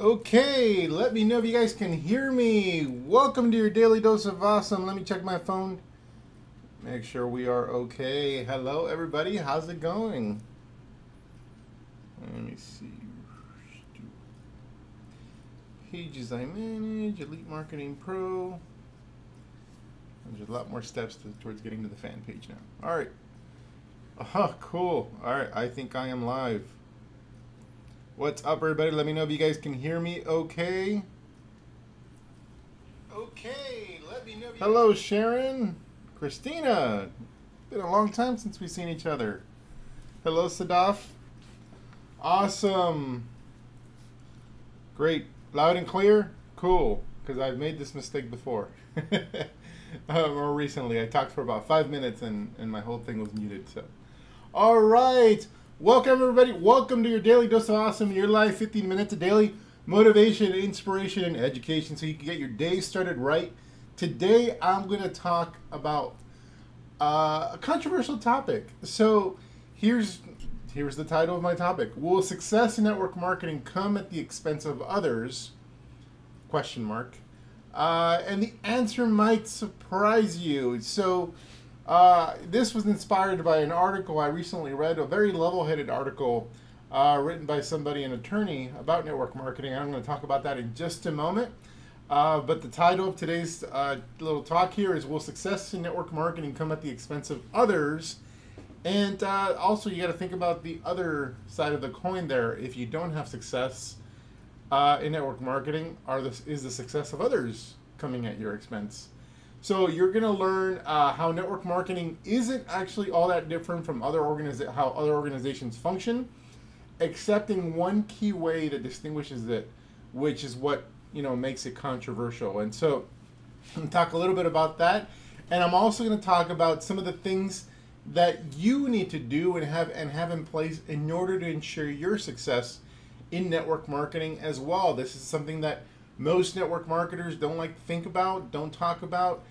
Okay, let me know if you guys can hear me. Welcome to your daily dose of awesome. Let me check my phone. Make sure we are okay. Hello, everybody. How's it going? Let me see. Pages I manage, Elite Marketing Pro. There's a lot more steps towards getting to the fan page now. All right. Oh, cool. All right, I think I am live. What's up, everybody? Let me know if you guys can hear me okay. Okay, let me know if you Hello, Sharon. Christina. Been a long time since we've seen each other. Hello, Sadaf. Awesome. Great. Loud and clear? Cool, because I've made this mistake before. More recently, I talked for about 5 minutes and my whole thing was muted. So, all right. Welcome, everybody. Welcome to your daily dose of awesome in your life. 15 minutes of daily motivation, inspiration, and education so you can get your day started right. Today, I'm going to talk about a controversial topic. So here's the title of my topic. Will success in network marketing come at the expense of others? Question mark. And the answer might surprise you. So this was inspired by an article I recently read, a very level-headed article written by somebody, an attorney, about network marketing. I'm going to talk about that in just a moment. But the title of today's little talk here is, will success in network marketing come at the expense of others? And also, you got to think about the other side of the coin there. If you don't have success in network marketing, is the success of others coming at your expense? So you're going to learn how network marketing isn't actually all that different from how other organizations function, except in one key way that distinguishes it, which is what makes it controversial. And so I'm going to talk a little bit about that, and I'm also going to talk about some of the things that you need to do and have in place in order to ensure your success in network marketing as well. This is something that most network marketers don't like to think about, don't talk about.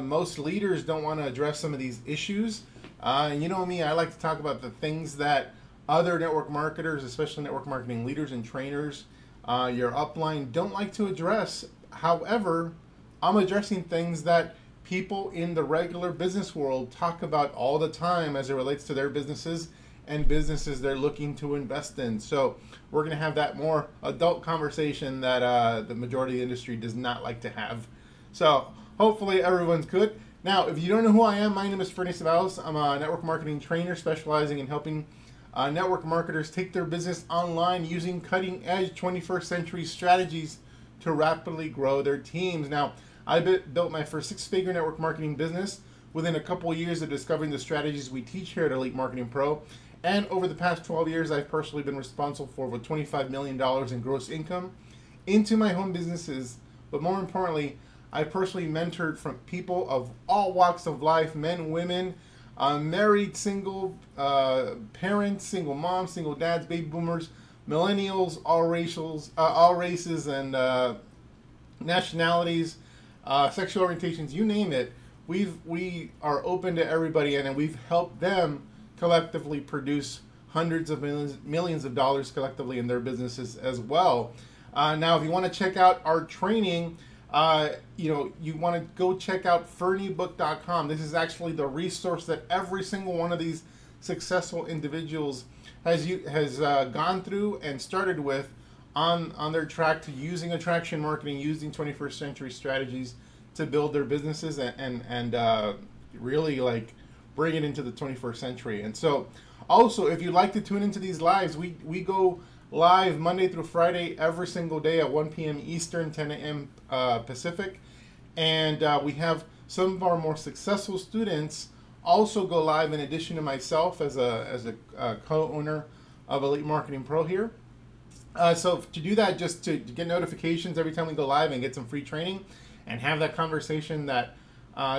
Most leaders don't want to address some of these issues. And you know me, I like to talk about the things that other network marketers, especially network marketing leaders and trainers, your upline, don't like to address. However, I'm addressing things that people in the regular business world talk about all the time as it relates to their businesses and businesses they're looking to invest in. So we're going to have that more adult conversation that the majority of the industry does not like to have. So hopefully everyone's good. Now, if you don't know who I am, my name is Fernie Ceballos. I'm a network marketing trainer specializing in helping network marketers take their business online using cutting-edge 21st century strategies to rapidly grow their teams. Now, I built my first six-figure network marketing business within a couple of years of discovering the strategies we teach here at Elite Marketing Pro. And over the past 12 years, I've personally been responsible for over $25 million in gross income into my home businesses. But more importantly, I personally mentored from people of all walks of life, men, women, married, single, parents, single moms, single dads, baby boomers, millennials, all races and nationalities, sexual orientations, you name it. We are open to everybody, and we've helped them collectively produce hundreds of millions of dollars collectively in their businesses as well. Now, if you want to check out our training, you want to go check out ferniebook.com. This is actually the resource that every single one of these successful individuals has gone through and started with on their track to using attraction marketing, using 21st century strategies to build their businesses and really like bring it into the 21st century. And so also, if you'd like to tune into these lives, we go live Monday through Friday every single day at 1 p.m. Eastern, 10 a.m. Pacific. And we have some of our more successful students also go live in addition to myself as a co-owner of Elite Marketing Pro here. So to do that, just to get notifications every time we go live and get some free training and have that conversation that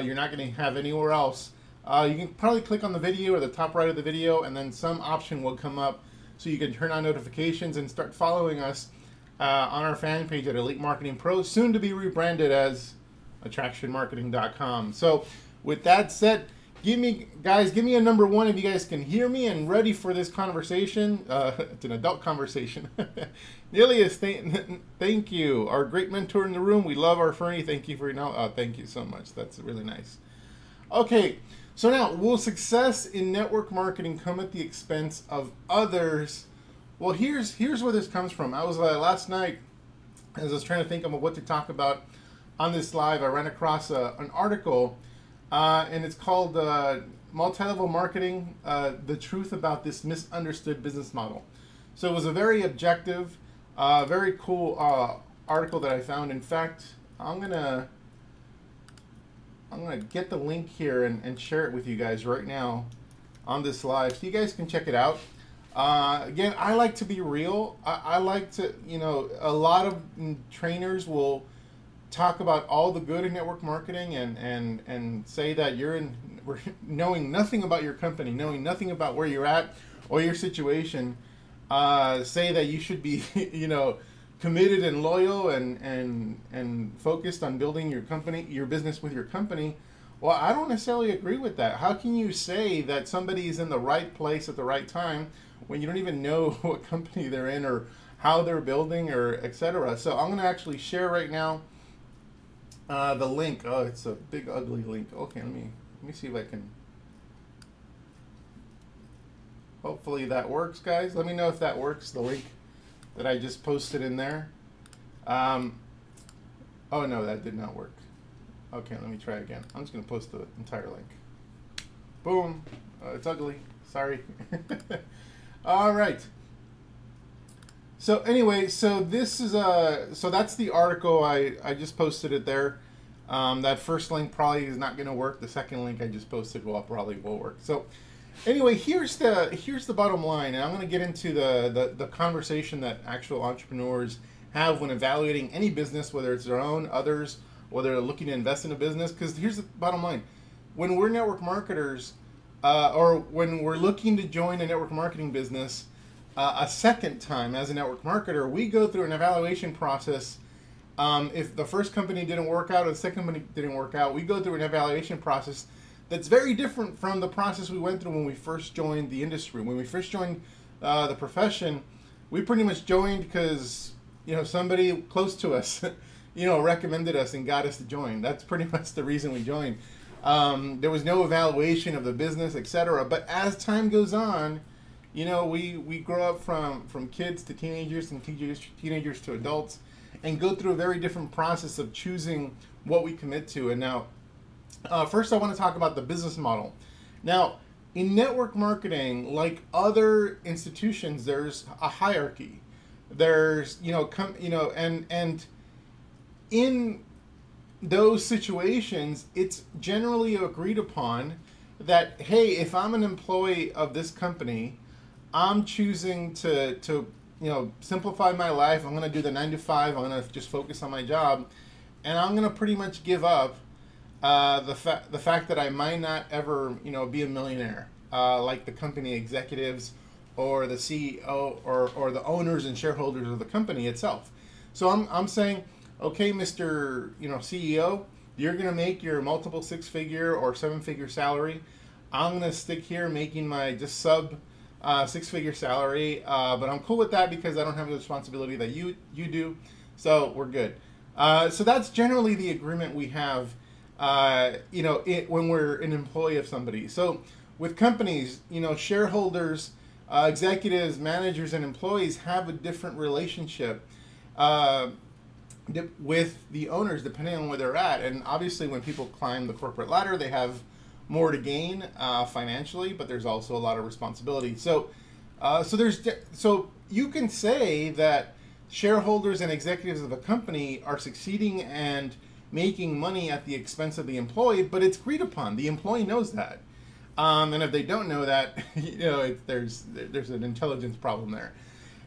you're not going to have anywhere else, you can probably click on the video or the top right of the video, and then some option will come up so you can turn on notifications and start following us on our fan page at Elite Marketing Pro, soon to be rebranded as attractionmarketing.com. So with that said, give me a number one if you guys can hear me and ready for this conversation. It's an adult conversation. Nilius, thank you. Our great mentor in the room. We love our Fernie. Thank you for your knowledge. Oh, thank you so much. That's really nice. Okay, so now, will success in network marketing come at the expense of others? Well, here's where this comes from. I was last night, as I was trying to think of what to talk about on this live, I ran across an article, and it's called Multi-Level Marketing, The Truth About This Misunderstood Business Model. So it was a very objective, very cool article that I found. In fact, I'm gonna get the link here and share it with you guys right now on this live so you guys can check it out. Again, I like to be real. I like to, a lot of trainers will talk about all the good in network marketing and say that knowing nothing about your company, knowing nothing about where you're at or your situation, say that you should be, committed and loyal and focused on building your company, your business with your company. Well, I don't necessarily agree with that. How can you say that somebody is in the right place at the right time when you don't even know what company they're in or how they're building or etc.? So I'm going to actually share right now the link. Oh, it's a big ugly link. Okay, let me see if I can. Hopefully that works, guys. Let me know if that works. The link that I just posted in there. Oh no, that did not work. Okay, let me try again. I'm just going to post the entire link. Boom. It's ugly. Sorry. All right. So anyway, so this is so that's the article. I just posted it there. That first link probably is not going to work. The second link I just posted probably will work. So anyway, here's the bottom line, and I'm going to get into the conversation that actual entrepreneurs have when evaluating any business, whether it's their own, others, whether they're looking to invest in a business. Because here's the bottom line: when we're network marketers, or when we're looking to join a network marketing business a second time as a network marketer, we go through an evaluation process. If the first company didn't work out or the second company didn't work out, we go through an evaluation process that's very different from the process we went through when we first joined the industry. When we first joined the profession, we pretty much joined because somebody close to us recommended us and got us to join. That's pretty much the reason we joined. There was no evaluation of the business, etc. But as time goes on, we grow up from kids to teenagers and teenagers to adults and go through a very different process of choosing what we commit to. And now, first I want to talk about the business model. Now, in network marketing, like other institutions, there's a hierarchy. There's, and in those situations, it's generally agreed upon that, hey, if I'm an employee of this company, I'm choosing to simplify my life. I'm going to do the 9 to 5. I'm going to just focus on my job, and I'm going to pretty much give up the fact that I might not ever be a millionaire like the company executives or the CEO or the owners and shareholders of the company itself. So I'm saying, okay, Mr. CEO, you're going to make your multiple 6-figure or 7-figure salary. I'm going to stick here making my just sub 6-figure salary, but I'm cool with that because I don't have the responsibility that you do, so we're good. So that's generally the agreement we have, when we're an employee of somebody. So with companies, shareholders, executives, managers, and employees have a different relationship with the owners depending on where they're at. And obviously when people climb the corporate ladder, they have more to gain financially, but there's also a lot of responsibility. So so you can say that shareholders and executives of a company are succeeding and making money at the expense of the employee, but it's agreed upon. The employee knows that, and if they don't know that, there's an intelligence problem there.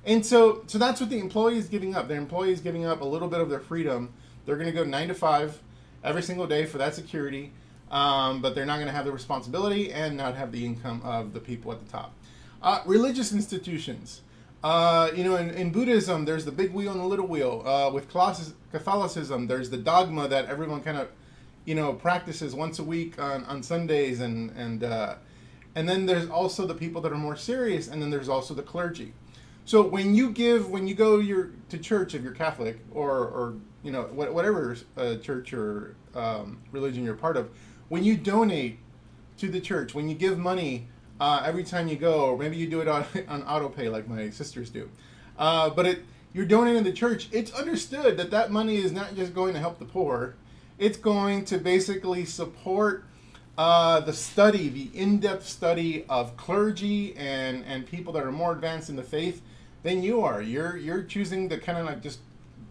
And so that's what the employee is giving up. The employee is giving up a little bit of their freedom. They're going to go 9 to 5 every single day for that security. But they're not going to have the responsibility and not have the income of the people at the top. Religious institutions. In Buddhism, there's the big wheel and the little wheel. With Catholicism, there's the dogma that everyone kind of, practices once a week on Sundays, and then there's also the people that are more serious, and then there's also the clergy. So when you go to church, if you're Catholic or whatever church or religion you're part of, when you donate to the church, when you give money every time you go, or maybe you do it on auto pay like my sisters do, you're donating to the church, it's understood that money is not just going to help the poor. It's going to basically support the in-depth study of clergy and people that are more advanced in the faith than you are. You're choosing to kind of like just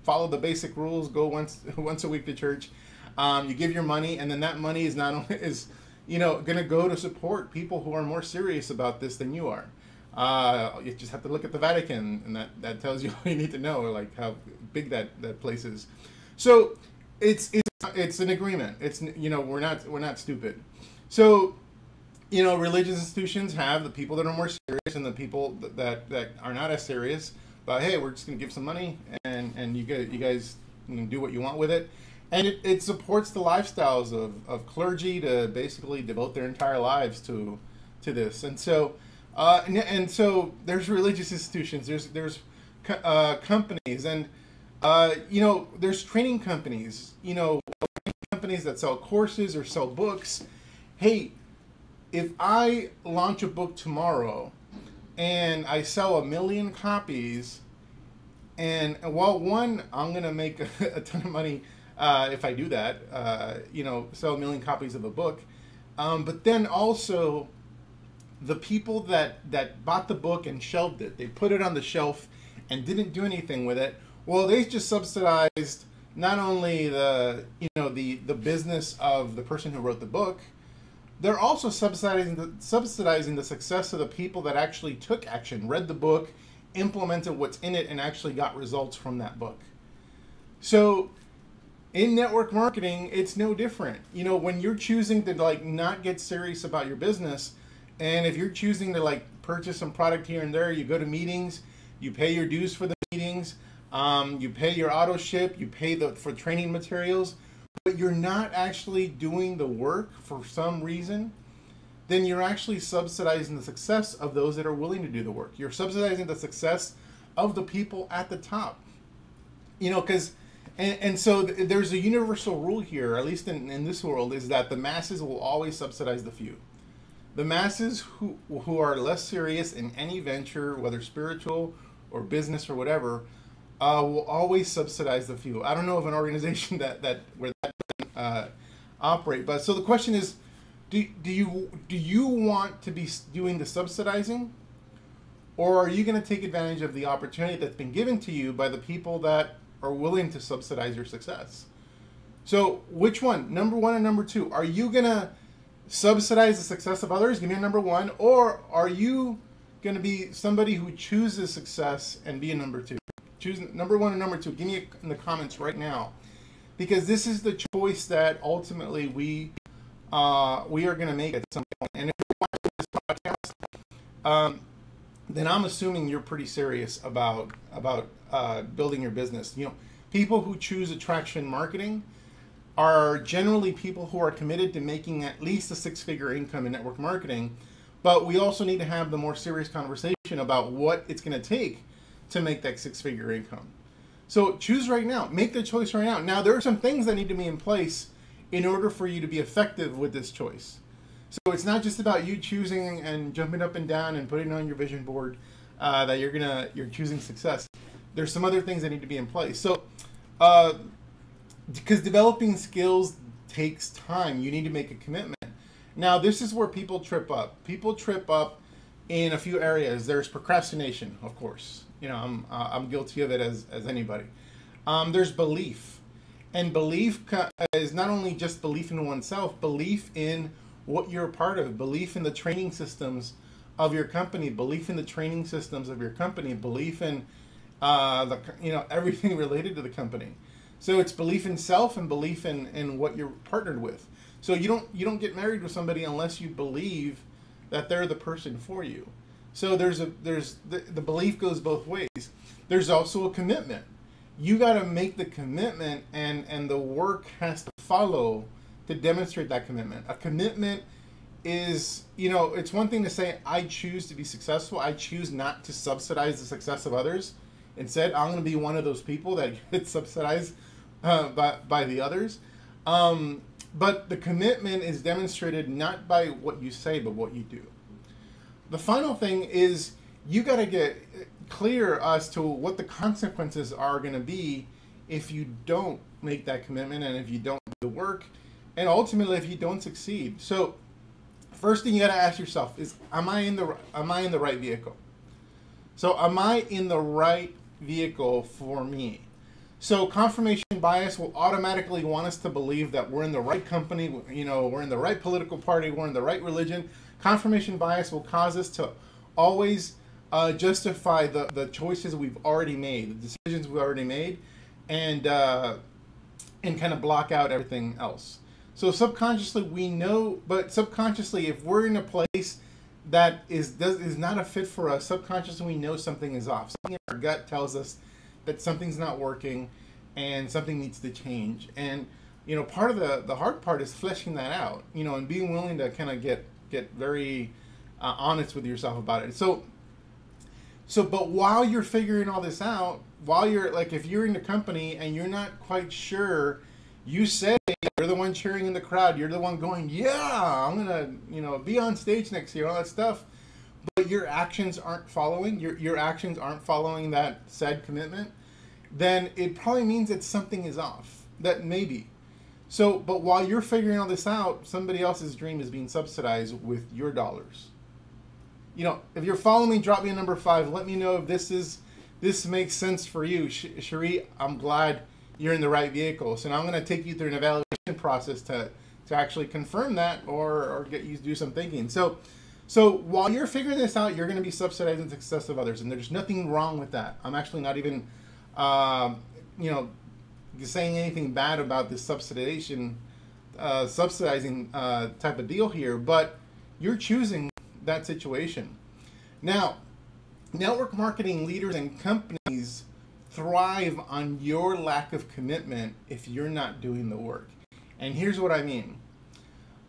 follow the basic rules, go once a week to church. You give your money, and then that money is not only going to go to support people who are more serious about this than you are. You just have to look at the Vatican, and that tells you all you need to know, like how big that place is. So it's an agreement. We're not stupid. So religious institutions have the people that are more serious and the people that are not as serious. But hey, we're just going to give some money, and you guys can do what you want with it. And it supports the lifestyles of clergy to basically devote their entire lives to this. And so there's religious institutions, there's companies, and there's training companies, companies that sell courses or sell books. Hey, if I launch a book tomorrow and I sell 1 million copies, and I'm gonna make a ton of money if I do that, sell 1 million copies of a book, but then also the people that bought the book and shelved it, they put it on the shelf and didn't do anything with it. Well, they just subsidized not only the business of the person who wrote the book, they're also subsidizing the success of the people that actually took action, read the book, implemented what's in it, and actually got results from that book. So in network marketing, it's no different. When you're choosing to not get serious about your business, and if you're choosing to purchase some product here and there, you go to meetings, you pay your dues for the meetings, you pay your auto ship, you pay for training materials, but you're not actually doing the work for some reason, then you're actually subsidizing the success of those that are willing to do the work. You're subsidizing the success of the people at the top. So there's a universal rule here, at least in this world, is that the masses will always subsidize the few. The masses who are less serious in any venture, whether spiritual or business or whatever, will always subsidize the few. I don't know of an organization where that doesn't operate. But so the question is, do you want to be doing the subsidizing, or are you going to take advantage of the opportunity that's been given to you by the people that are willing to subsidize your success? So which one, number one and number two? Are you going to subsidize the success of others? Give me a number one. Or are you going to be somebody who chooses success and be a number two? Choose number one and number two. Give me it in the comments right now, because this is the choice that ultimately we are going to make at some point. And if you're watching this podcast, then I'm assuming you're pretty serious about building your business. People who choose attraction marketing are generally people who are committed to making at least a 6-figure income in network marketing, but we also need to have the more serious conversation about what it's going to take to make that 6-figure income. So choose right now. Make the choice right now. Now, there are some things that need to be in place in order for you to be effective with this choice. So it's not just about you choosing and jumping up and down and putting on your vision board that you're choosing success. There's some other things that need to be in place. So because developing skills takes time, you need to make a commitment. Now, this is where people trip up. People trip up in a few areas. There's procrastination, of course. I'm guilty of it as anybody. There's belief. And belief is not only just belief in oneself, belief in what you're a part of, belief in the training systems of your company, belief in the training systems of your company, belief in everything related to the company. So it's belief in self and belief in what you're partnered with. So you don't get married with somebody unless you believe that they're the person for you. So the belief goes both ways. There's also a commitment. You got to make the commitment, and the work has to follow to demonstrate that commitment. A commitment is, it's one thing to say, I choose to be successful. I choose not to subsidize the success of others. Instead, I'm going to be one of those people that gets subsidized by the others. But the commitment is demonstrated not by what you say, but what you do. The final thing is you got to get clear as to what the consequences are going to be if you don't make that commitment and if you don't do the work, and ultimately if you don't succeed. So first thing you got to ask yourself is, am I in the right vehicle? So am I in the right vehicle for me? So confirmation bias will automatically want us to believe that we're in the right company, we're in the right political party, we're in the right religion. Confirmation bias will cause us to always justify the choices we've already made, the decisions we've already made, and kind of block out everything else. So subconsciously we know, but subconsciously if we're in a place that is not a fit for us, subconsciously we know something is off. Something in our gut tells us that something's not working and something needs to change. And part of the hard part is fleshing that out, and being willing to kind of get very honest with yourself about it. So but while you're figuring all this out, while you're like, if you're in the company and you're not quite sure, you say you're the one cheering in the crowd, you're the one going, yeah, I'm gonna be on stage next year, all that stuff, but your actions aren't following, your actions aren't following that said commitment, then it probably means that something is off. That maybe. So, but while you're figuring all this out, somebody else's dream is being subsidized with your dollars. If you're following me, drop me a number 5. Let me know if this makes sense for you. Cherie, I'm glad you're in the right vehicle. So now I'm going to take you through an evaluation process to actually confirm that or get you to do some thinking. So while you're figuring this out, you're going to be subsidizing the success of others, and there's nothing wrong with that. I'm actually not even, saying anything bad about this subsidizing type of deal here, but you're choosing that situation. Now, network marketing leaders and companies thrive on your lack of commitment if you're not doing the work. And here's what I mean.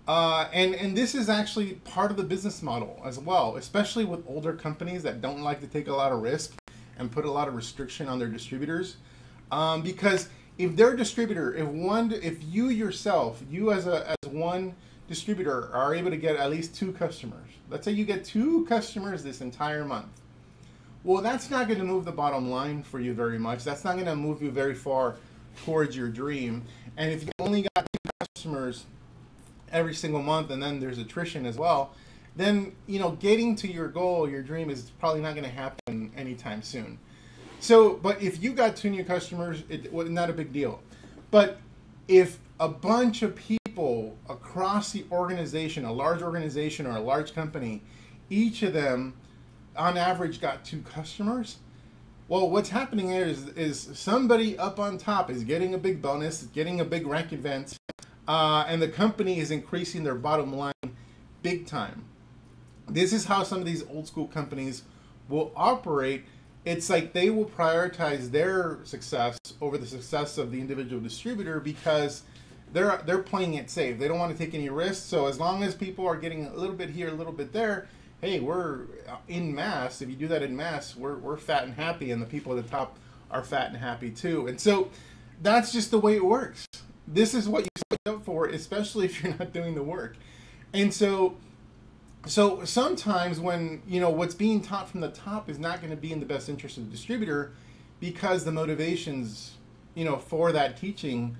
And this is actually part of the business model as well, especially with older companies that don't like to take a lot of risk and put a lot of restriction on their distributors. Because if their distributor, if you yourself, as one distributor are able to get at least 2 customers, let's say you get 2 customers this entire month, well, that's not going to move the bottom line for you very much. That's not going to move you very far towards your dream. And if you only got 2 customers every single month, and then there's attrition as well, then getting to your goal, your dream, is probably not going to happen anytime soon. So, but if you got 2 new customers, not a big deal. But if a bunch of people across the organization, a large organization or a large company, each of them on average got 2 customers, well, what's happening here is somebody up on top is getting a big bonus, getting a big rank advance, and the company is increasing their bottom line big time. This is how some of these old school companies will operate. It's like they will prioritize their success over the success of the individual distributor because they're playing it safe. They don't want to take any risks. So as long as people are getting a little bit here, a little bit there, hey, we're in mass. If you do that in mass, we're fat and happy, and the people at the top are fat and happy too. And so that's just the way it works. This is what you signed up for, especially if you're not doing the work. And so sometimes when, what's being taught from the top is not going to be in the best interest of the distributor because the motivations, for that teaching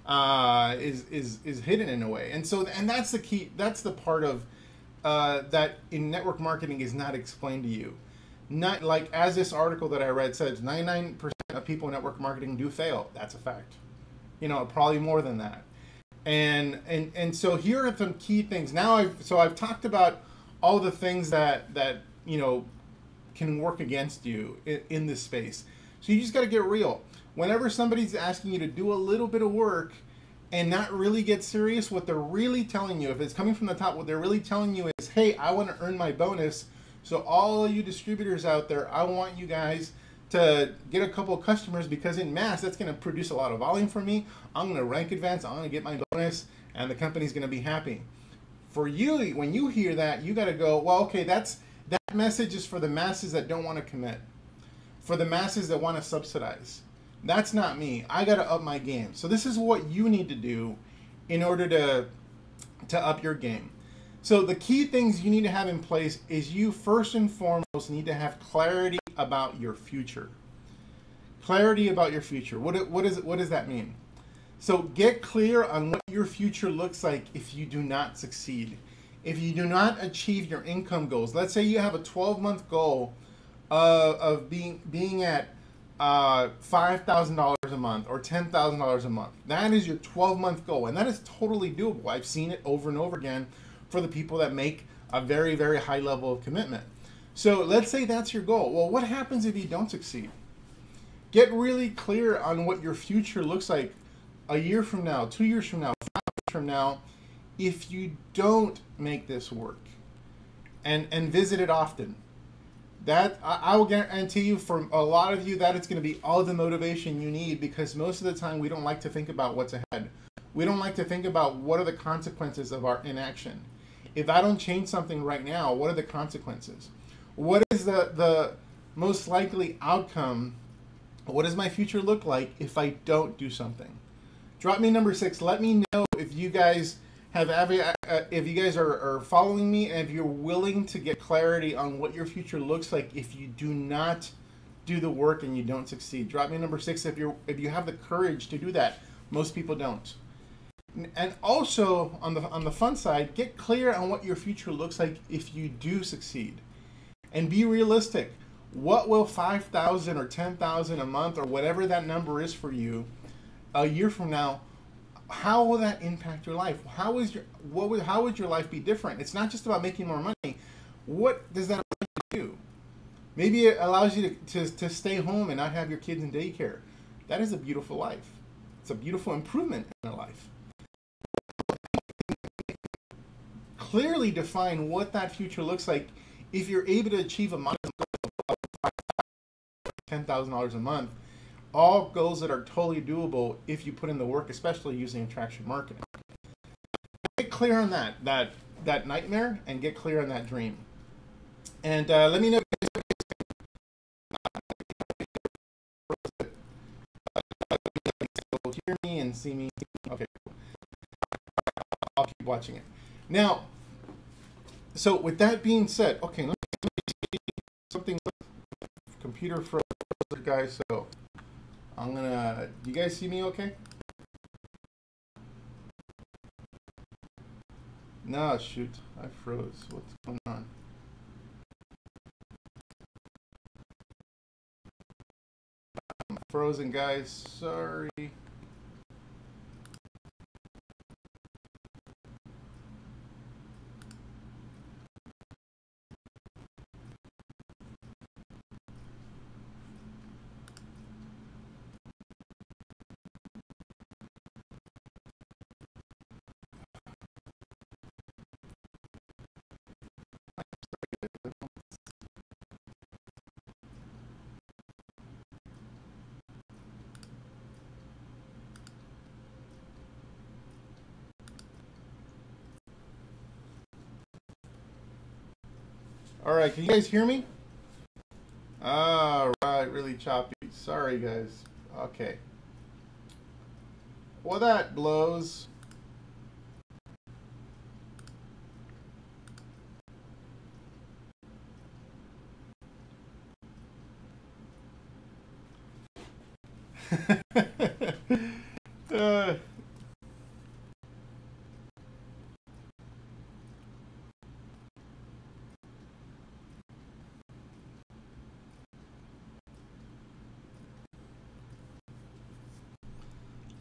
is hidden in a way. And that's the key. That's the part of that in network marketing is not explained to you. Not like, as this article that I read says, 99% of people in network marketing do fail. That's a fact. Probably more than that. And so here are some key things. Now I've talked about all the things that can work against you in this space. So you just got to get real. Whenever somebody's asking you to do a little bit of work and not really get serious, what they're really telling you, if it's coming from the top, what they're really telling you is, hey, I want to earn my bonus. So all you distributors out there, I want you guys to get a couple of customers because in mass, that's going to produce a lot of volume for me. I'm going to rank advance. I'm going to get my bonus. and the company's going to be happy. For you, when you hear that, you got to go, well, okay, that message is for the masses that don't want to commit, for the masses that want to subsidize. That's not me. I got to up my game. So this is what you need to do in order to up your game. So the key things you need to have in place is you first and foremost need to have clarity about your future. Clarity about your future. What does that mean? So get clear on what your future looks like if you do not succeed. If you do not achieve your income goals. Let's say you have a 12-month goal of being at $5,000 a month or $10,000 a month. That is your 12-month goal, and that is totally doable. I've seen it over and over again for the people that make a very, very high level of commitment. So let's say that's your goal. Well, what happens if you don't succeed? Get really clear on what your future looks like a year from now, 2 years from now, 5 years from now, if you don't make this work, and visit it often. That I will guarantee you, for a lot of you, that it's going to be all the motivation you need, because most of the time we don't like to think about what's ahead. We don't like to think about what are the consequences of our inaction. If I don't change something right now, what are the consequences? What is the most likely outcome? What does my future look like if I don't do something? Drop me number 6. Let me know if you guys have if you guys are following me, and if you're willing to get clarity on what your future looks like if you do not do the work and you don't succeed. Drop me number 6 if you have the courage to do that. Most people don't. And also on the fun side, get clear on what your future looks like if you do succeed, and be realistic. What will 5,000 or 10,000 a month or whatever that number is for you a year from now? How will that impact your life? How would your life be different? It's not just about making more money. What does that allow you to do? Maybe it allows you to stay home and not have your kids in daycare. That is a beautiful life. It's a beautiful improvement in a life. Clearly define what that future looks like if you're able to achieve a modest goal of $10,000 a month. All goals that are totally doable if you put in the work, especially using attraction marketing. Get clear on that nightmare, and get clear on that dream. And let me know if you guys hear me and see me. Okay, I'll keep watching it. Now, so with that being said, okay, let me see something. Computer froze, guys. So I'm gonna. You guys see me okay? No, shoot, I froze. What's going on? I'm frozen, guys. Sorry. All right, can you guys hear me? All right, really choppy. Sorry, guys. Okay. Well, that blows.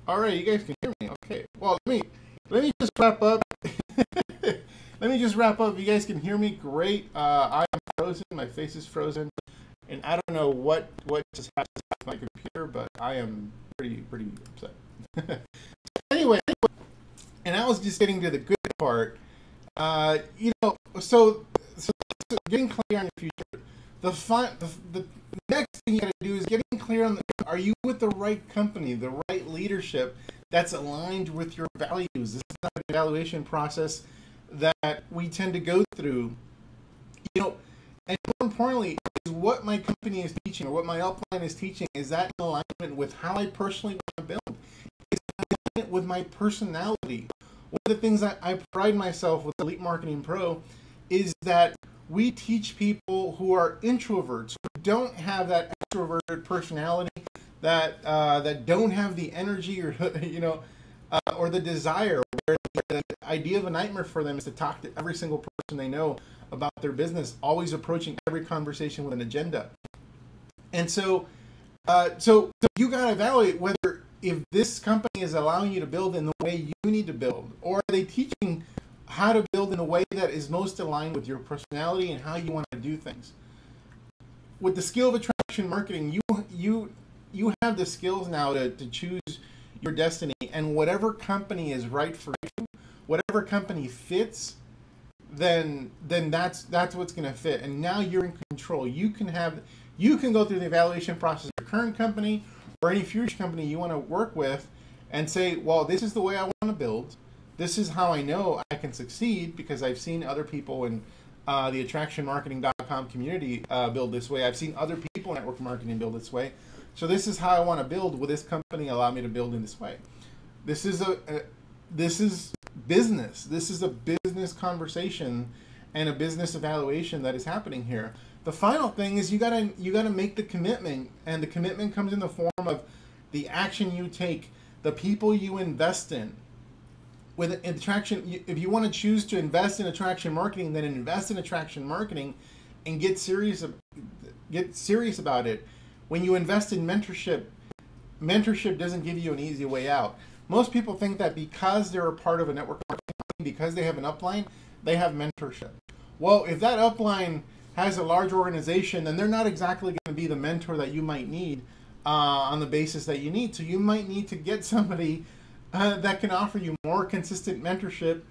All right, you guys can hear me. Okay. Well, let me just wrap up. Let me just wrap up. You guys can hear me. Great. I am frozen. My face is frozen, and I don't know what just happened with my computer, but I am pretty upset. Anyway, and I was just getting to the good part. So getting clear on your future. The next thing you got to do is getting clear on are are you with the right company, the right leadership that's aligned with your values? This is not an evaluation process that we tend to go through. You know, and more importantly, is what my company is teaching or what my upline is teaching, is that in alignment with how I personally want to build? Is that in alignment with my personality? One of the things that I pride myself with Elite Marketing Pro is that we teach people who are introverts, who don't have that extroverted personality, that don't have the energy or or the desire, where the idea of a nightmare for them is to talk to every single person they know about their business, always approaching every conversation with an agenda. And so you got to evaluate whether, if this company is allowing you to build in the way you need to build, or are they teaching how to build in a way that is most aligned with your personality and how you want to do things. With the skill of attraction marketing, you have the skills now to choose your destiny, and whatever company is right for you, whatever company fits, then that's what's going to fit. And now you're in control. You can go through the evaluation process of your current company or any future company you want to work with and say, well, this is the way I want to build. This is how I know I can succeed, because I've seen other people in the attractionmarketing.com community build this way. I've seen other people in network marketing build this way. So this is how I want to build. Will this company allow me to build in this way? This is business. This is a business conversation and a business evaluation that is happening here. The final thing is you gotta make the commitment, and the commitment comes in the form of the action you take, the people you invest in. With attraction, if you want to choose to invest in attraction marketing, then invest in attraction marketing and get serious about it. When you invest in mentorship doesn't give you an easy way out. Most people think that because they're a part of a network marketing, because they have an upline, they have mentorship. Well, if that upline has a large organization, then they're not exactly going to be the mentor that you might need on the basis that you need. So you might need to get somebody that can offer you more consistent mentorship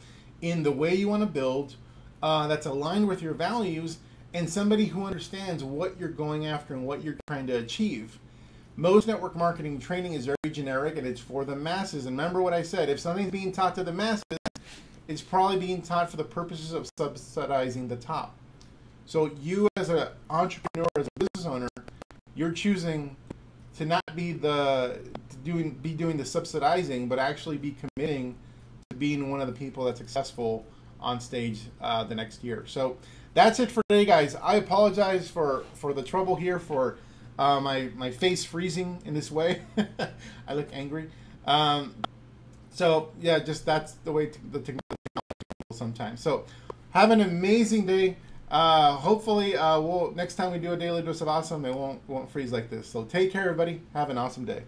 in the way you want to build, that's aligned with your values, and somebody who understands what you're going after and what you're trying to achieve. Most network marketing training is very generic, and it's for the masses. And remember what I said, if something's being taught to the masses, it's probably being taught for the purposes of subsidizing the top. So you as an entrepreneur, as a business owner, you're choosing to not be doing the subsidizing, but actually be committing to being one of the people that's successful on stage the next year. So that's it for today, guys. I apologize for the trouble here, for my face freezing in this way. I look angry. So yeah, just that's the way the technology sometimes. So have an amazing day. Hopefully next time we do a daily dose of awesome, it won't freeze like this. So take care, everybody. Have an awesome day.